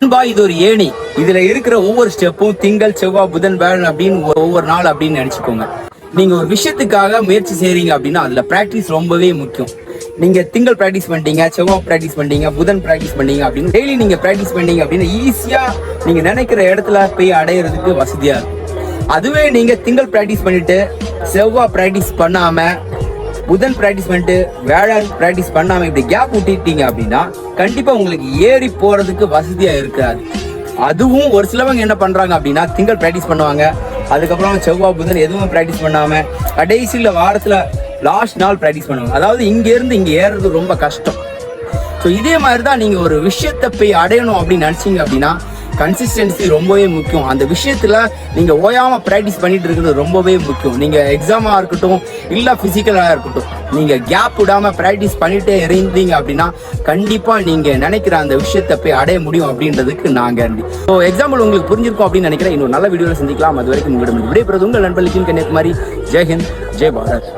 இது ஒரு ஏணி. இதுல இருக்கிற ஒவ்வொரு ஸ்டெப்பும் திங்கள், செவ்வாய், புதன், வியாழன் அப்படின்னு ஒவ்வொரு நாள் அப்படின்னு நினைச்சுக்கோங்க. நீங்க ஒரு விஷயத்துக்காக முயற்சி செய்றீங்க அப்படின்னா அதுல பிராக்டிஸ் ரொம்பவே முக்கியம். நீங்க திங்கள் பிராக்டிஸ் பண்ணிட்டீங்க, செவ்வாய் பிராக்டிஸ் பண்ணிட்டீங்க, புதன் பிராக்டிஸ் பண்ணீங்க அப்படின்னு டெய்லி நீங்க பிராக்டிஸ் பண்ணீங்க அப்படின்னா ஈஸியா நீங்க நினைக்கிற இடத்துல போய் அடையிறதுக்கு வசதியா இருக்கும். அதுவே நீங்க திங்கள் பிராக்டிஸ் பண்ணிட்டு செவ்வாய் பிராக்டிஸ் பண்ணாம புதன் பிராக்டிஸ் பண்ணிட்டு வியாழன் பிராக்டிஸ் பண்ணாம இப்படி கேப் விட்டுட்டீங்க அப்படின்னா கண்டிப்பா உங்களுக்கு ஏறி போறதுக்கு வசதியா இருக்காது. அதுவும் ஒரு சிலவங்க என்ன பண்றாங்க அப்படின்னா திங்கள் பிராக்டிஸ் பண்ணுவாங்க, அதுக்கப்புறம் செவ்வாய் புதன் எதுவும் பிராக்டிஸ் பண்ணாம கடைசியில வாரத்துல லாஸ்ட் நாள் பிராக்டிஸ் பண்ணுவாங்க. அதாவது இங்க இருந்து இங்க ஏறுறது ரொம்ப கஷ்டம். ஸோ இதே மாதிரி தான் நீங்க ஒரு விஷயத்தை போய் அடையணும் அப்படின்னு நினைச்சீங்க அப்படின்னா கன்சிஸ்டன்சி ரொம்பவே முக்கியம். அந்த விஷயத்துல நீங்க ஓயாம பிராக்டிஸ் பண்ணிட்டு இருக்கிறது ரொம்பவே முக்கியம். நீங்க எக்ஸாமா இருக்கட்டும் இல்ல பிசிக்கலா இருக்கட்டும், நீங்க கேப் விடாம பிராக்டிஸ் பண்ணிட்டே இருந்தீங்க அப்படின்னா கண்டிப்பா நீங்க நினைக்கிற அந்த விஷயத்தை போய் அடைய முடியும் அப்படின்றதுக்கு நான் கேரண்டி. ஸோ எக்ஸாம்பிள் உங்களுக்கு புரிஞ்சிருக்கும் அப்படின்னு நினைக்கிறேன். இன்னொரு நல்ல வீடியோல சந்திக்கலாம். அது வரைக்கும் உங்களிடம் விடைபெறுவது உங்கள் நண்பர்களுக்கு கன்னியாகுமரி. ஜெய் ஹிந்த், ஜெய் பாரத்.